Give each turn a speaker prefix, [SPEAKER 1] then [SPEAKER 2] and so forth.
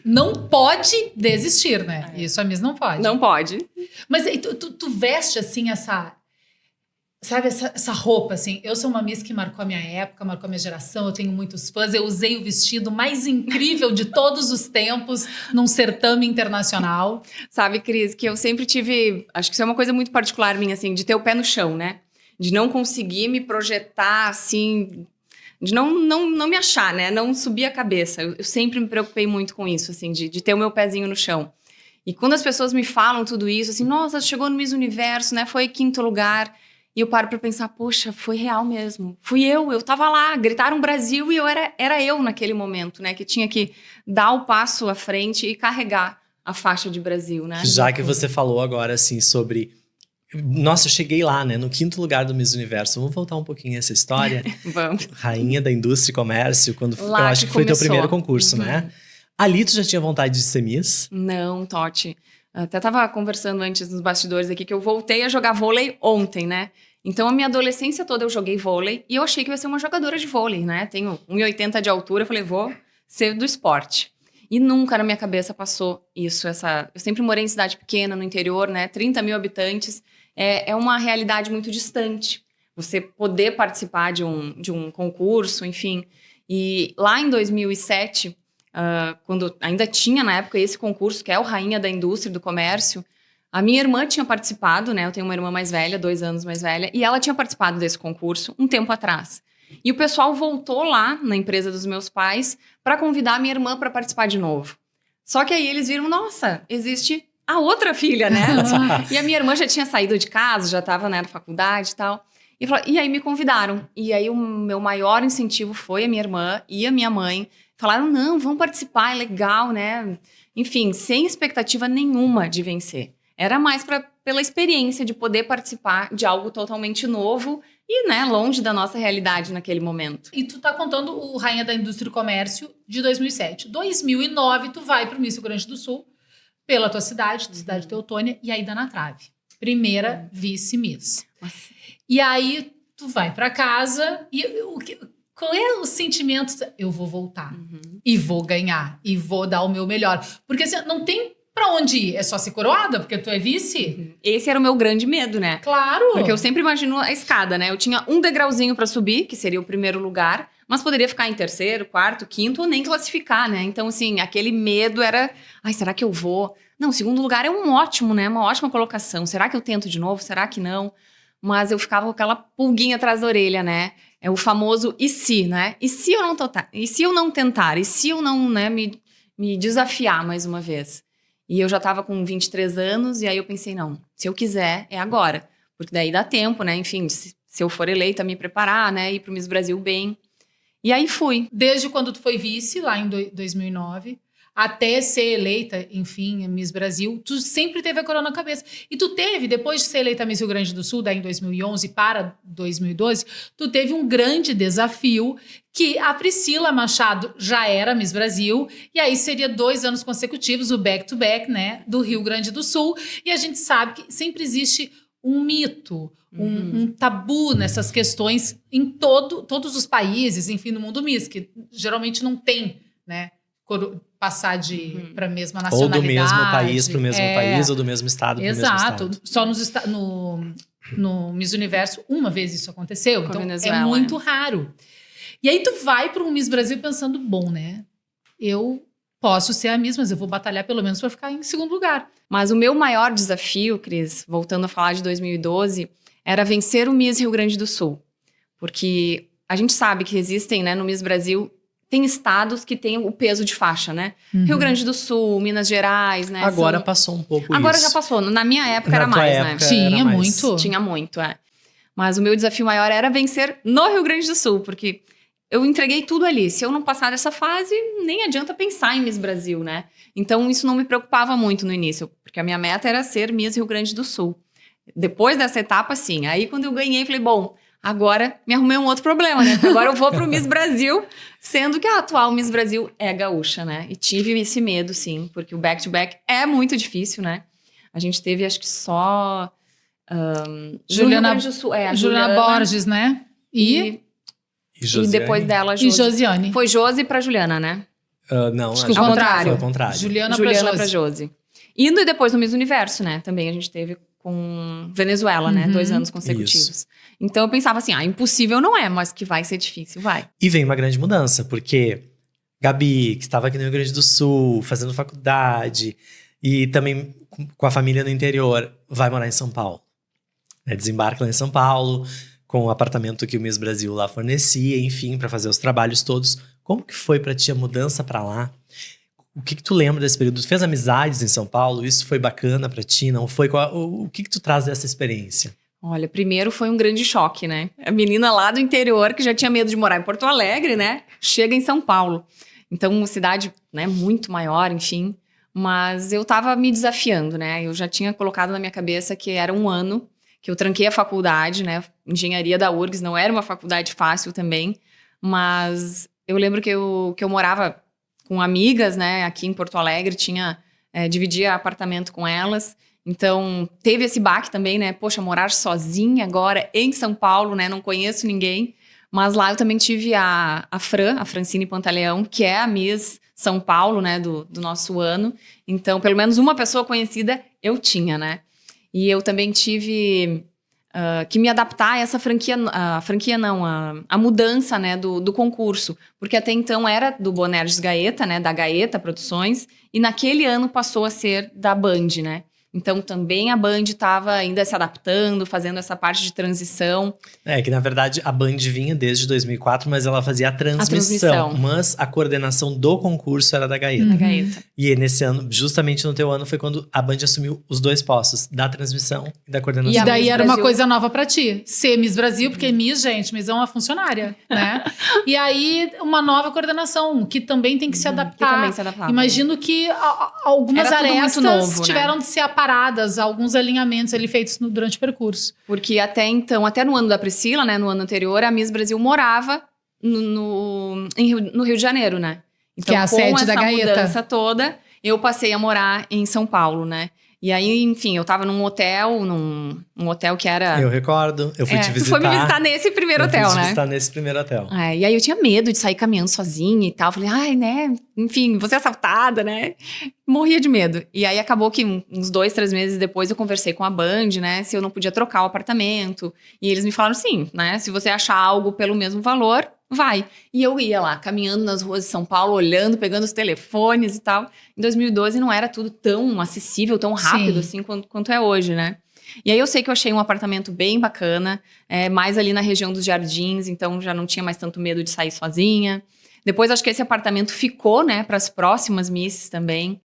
[SPEAKER 1] não pode desistir, né? Isso a Miss não pode.
[SPEAKER 2] Não pode.
[SPEAKER 1] Mas aí, tu veste, assim, essa roupa, assim. Eu sou uma Miss que marcou a minha época, marcou a minha geração, eu tenho muitos fãs. Eu usei o vestido mais incrível de todos os tempos num certame internacional.
[SPEAKER 2] Sabe, Cris, que eu sempre tive... Acho que isso é uma coisa muito particular minha, assim, de ter o pé no chão, né? De não conseguir me projetar, assim... De não me achar, né? Não subir a cabeça. Eu sempre me preocupei muito com isso, assim, de ter o meu pezinho no chão. E quando as pessoas me falam tudo isso, assim, nossa, chegou no Miss Universo, né? Foi 5º lugar. E eu paro pra pensar, poxa, foi real mesmo. Fui eu tava lá, gritaram Brasil e era eu naquele momento, né? Que tinha que dar o passo à frente e carregar a faixa de Brasil, né?
[SPEAKER 3] Já que você falou agora, assim, sobre... Nossa, eu cheguei lá, né? No 5º lugar do Miss Universo. Vamos voltar um pouquinho essa história?
[SPEAKER 2] Vamos.
[SPEAKER 3] Rainha da Indústria e Comércio, quando eu
[SPEAKER 2] Lá
[SPEAKER 3] acho
[SPEAKER 2] que
[SPEAKER 3] que foi teu
[SPEAKER 2] começou.
[SPEAKER 3] primeiro concurso, né? Ali tu já tinha vontade de ser Miss?
[SPEAKER 2] Não, Totti. Até tava conversando antes nos bastidores aqui que eu voltei a jogar vôlei ontem, né? Então, a minha adolescência toda eu joguei vôlei e eu achei que eu ia ser uma jogadora de vôlei, né? Tenho 1,80 de altura, eu falei, vou ser do esporte. E nunca na minha cabeça passou isso, Eu sempre morei em cidade pequena, no interior, né? 30 mil habitantes. É uma realidade muito distante. Você poder participar de um concurso, enfim. E lá em 2007, quando ainda tinha na época esse concurso, que é o Rainha da Indústria e do Comércio, a minha irmã tinha participado, né? Eu tenho uma irmã mais velha, 2 anos mais velha, e ela tinha participado desse concurso um tempo atrás. E o pessoal voltou lá na empresa dos meus pais para convidar a minha irmã para participar de novo. Só que aí eles viram, nossa, existe a outra filha, né? E a minha irmã já tinha saído de casa, já estava, né, na faculdade e tal. E aí me convidaram. E aí o meu maior incentivo foi a minha irmã e a minha mãe. Falaram, não, vamos participar, é legal, né? Enfim, sem expectativa nenhuma de vencer. Era mais pela experiência de poder participar de algo totalmente novo e, né, longe da nossa realidade naquele momento.
[SPEAKER 1] E tu tá contando o Rainha da Indústria e Comércio de 2007. 2009, tu vai pro Miss Rio Grande do Sul, pela tua cidade Teutônia, e aí dá na trave. Primeira vice-miss. E aí tu vai pra casa e qual é o sentimento? Eu vou voltar e vou ganhar e vou dar o meu melhor. Porque assim, não tem pra onde ir, é só ser coroada, porque tu é vice.
[SPEAKER 2] Esse era o meu grande medo, né?
[SPEAKER 1] Claro.
[SPEAKER 2] Porque eu sempre imagino a escada, né? Eu tinha um degrauzinho pra subir, que seria o primeiro lugar, mas poderia ficar em 3º, 4º, 5º ou nem classificar, né? Então, assim, aquele medo era... Ai, será que eu vou? Não, 2º lugar é um ótimo, né? Uma ótima colocação. Será que eu tento de novo? Será que não? Mas eu ficava com aquela pulguinha atrás da orelha, né? É o famoso e se, né? E se eu não tentar? E se eu não tentar? E se eu não, né, me desafiar mais uma vez? E eu já tava com 23 anos, e aí eu pensei, não, se eu quiser, é agora. Porque daí dá tempo, né? Enfim, se eu for eleita, me preparar, né? Ir pro Miss Brasil bem. E aí fui.
[SPEAKER 1] Desde quando tu foi vice, lá em 2009, até ser eleita, enfim, Miss Brasil, tu sempre teve a coroa na cabeça. E tu teve, depois de ser eleita Miss Rio Grande do Sul, daí em 2011 para 2012, tu teve um grande desafio, que a Priscila Machado já era Miss Brasil, e aí seria 2 anos consecutivos, o back-to-back, né, do Rio Grande do Sul. E a gente sabe que sempre existe um mito, um tabu nessas questões em todos os países, enfim, no mundo Miss, que geralmente não tem, né, passar para a mesma nacionalidade.
[SPEAKER 3] Ou do mesmo país para o mesmo país, ou do mesmo estado para o mesmo estado.
[SPEAKER 1] Exato. Só no Miss Universo, uma vez isso aconteceu. Então, é muito raro. E aí tu vai para um Miss Brasil pensando, bom, né? Eu posso ser a Miss, mas eu vou batalhar pelo menos para ficar em 2º lugar.
[SPEAKER 2] Mas o meu maior desafio, Cris, voltando a falar de 2012, era vencer o Miss Rio Grande do Sul. Porque a gente sabe que existem, né, no Miss Brasil... Tem estados que têm o peso de faixa, né? Rio Grande do Sul, Minas Gerais, né?
[SPEAKER 3] Agora passou um pouco
[SPEAKER 2] Agora
[SPEAKER 3] isso.
[SPEAKER 2] Já passou. Na minha época era mais, né?
[SPEAKER 1] Tinha muito.
[SPEAKER 2] Tinha muito, é. Mas o meu desafio maior era vencer no Rio Grande do Sul, porque eu entreguei tudo ali. Se eu não passar dessa fase, nem adianta pensar em Miss Brasil, né? Então, isso não me preocupava muito no início, porque a minha meta era ser Miss Rio Grande do Sul. Depois dessa etapa, sim. Aí, quando eu ganhei, falei, bom... Agora, me arrumei um outro problema, né? Porque agora eu vou pro Miss Brasil, sendo que a atual Miss Brasil é gaúcha, né? E tive esse medo, sim, porque o back-to-back é muito difícil, né? A gente teve, acho que só...
[SPEAKER 1] Juliana Borges, né?
[SPEAKER 2] E depois dela,
[SPEAKER 1] Josiane.
[SPEAKER 2] Foi Josi pra Juliana, né?
[SPEAKER 3] Não,
[SPEAKER 2] Acho que
[SPEAKER 3] a
[SPEAKER 2] o
[SPEAKER 3] Ju-
[SPEAKER 2] contrário.
[SPEAKER 3] Foi o contrário.
[SPEAKER 1] Juliana
[SPEAKER 2] Juliana
[SPEAKER 1] pra
[SPEAKER 2] pra
[SPEAKER 1] Josi.
[SPEAKER 2] Josi. E depois no Miss Universo, né? Também a gente teve com Venezuela, né? 2 anos consecutivos. Então eu pensava assim, impossível não é, mas que vai ser difícil, vai.
[SPEAKER 3] E vem uma grande mudança, porque Gabi, que estava aqui no Rio Grande do Sul, fazendo faculdade, e também com a família no interior, vai morar em São Paulo. Desembarca lá em São Paulo, com o apartamento que o Miss Brasil lá fornecia, enfim, para fazer os trabalhos todos. Como que foi para ti a mudança para lá? O que tu lembra desse período? Tu fez amizades em São Paulo? Isso foi bacana para ti? Não foi? O que tu traz dessa experiência?
[SPEAKER 2] Olha, primeiro foi um grande choque, né? A menina lá do interior, que já tinha medo de morar em Porto Alegre, né? Chega em São Paulo. Então, uma cidade, né, muito maior, enfim. Mas eu tava me desafiando, né? Eu já tinha colocado na minha cabeça que era um ano que eu tranquei a faculdade, né? Engenharia da URGS não era uma faculdade fácil também. Mas eu lembro que eu morava com amigas, né? Aqui em Porto Alegre, dividia apartamento com elas. Então, teve esse baque também, né? Poxa, morar sozinha agora em São Paulo, né? Não conheço ninguém. Mas lá eu também tive a Francine Pantaleão, que é a Miss São Paulo, né? Do nosso ano. Então, pelo menos uma pessoa conhecida eu tinha, né? E eu também tive que me adaptar a essa a mudança, né? Do concurso. Porque até então era do Bonerges Gaeta, né? Da Gaeta Produções. E naquele ano passou a ser da Band, né? Então, também a Band estava ainda se adaptando, fazendo essa parte de transição.
[SPEAKER 3] Que na verdade a Band vinha desde 2004, mas ela fazia a transmissão. Mas a coordenação do concurso era da Gaeta.
[SPEAKER 2] Da Gaeta.
[SPEAKER 3] E nesse ano, justamente no teu ano, foi quando a Band assumiu os 2 postos, da transmissão e da coordenação.
[SPEAKER 1] E daí
[SPEAKER 2] Miss
[SPEAKER 1] era
[SPEAKER 2] Brasil.
[SPEAKER 1] uma coisa nova pra ti, ser Miss Brasil, porque Miss é uma funcionária, né? E aí, uma nova coordenação, que também tem que se
[SPEAKER 2] Que
[SPEAKER 1] adaptar.
[SPEAKER 2] também se adaptava.
[SPEAKER 1] Imagino que algumas
[SPEAKER 2] Era tudo muito
[SPEAKER 1] arestas
[SPEAKER 2] novo, né?
[SPEAKER 1] tiveram de ser aparadas, alguns alinhamentos ali feitos durante o percurso.
[SPEAKER 2] Porque até então, até no ano da Priscila, né, no ano anterior, a Miss Brasil morava no Rio de Janeiro, né? Então,
[SPEAKER 1] Que é a sede da
[SPEAKER 2] com essa
[SPEAKER 1] Gaeta.
[SPEAKER 2] mudança toda, eu passei a morar em São Paulo, né? E aí, enfim, eu tava num hotel que era...
[SPEAKER 3] Eu recordo, eu fui te
[SPEAKER 2] Tu
[SPEAKER 3] visitar.
[SPEAKER 2] foi me visitar nesse primeiro hotel,
[SPEAKER 3] Eu fui te
[SPEAKER 2] né?
[SPEAKER 3] visitar nesse primeiro hotel.
[SPEAKER 2] E aí eu tinha medo de sair caminhando sozinha e tal. Falei, né? Enfim, vou ser assaltada, né? Morria de medo. E aí acabou que uns 2, 3 meses depois eu conversei com a Band, né? Se eu não podia trocar o apartamento. E eles me falaram, sim, né? Se você achar algo pelo mesmo valor, vai. E eu ia lá, caminhando nas ruas de São Paulo, olhando, pegando os telefones e tal. Em 2012 não era tudo tão acessível, tão rápido assim quanto é hoje, né? E aí eu sei que eu achei um apartamento bem bacana, mais ali na região dos Jardins, então já não tinha mais tanto medo de sair sozinha. Depois acho que esse apartamento ficou, né, para as próximas misses também.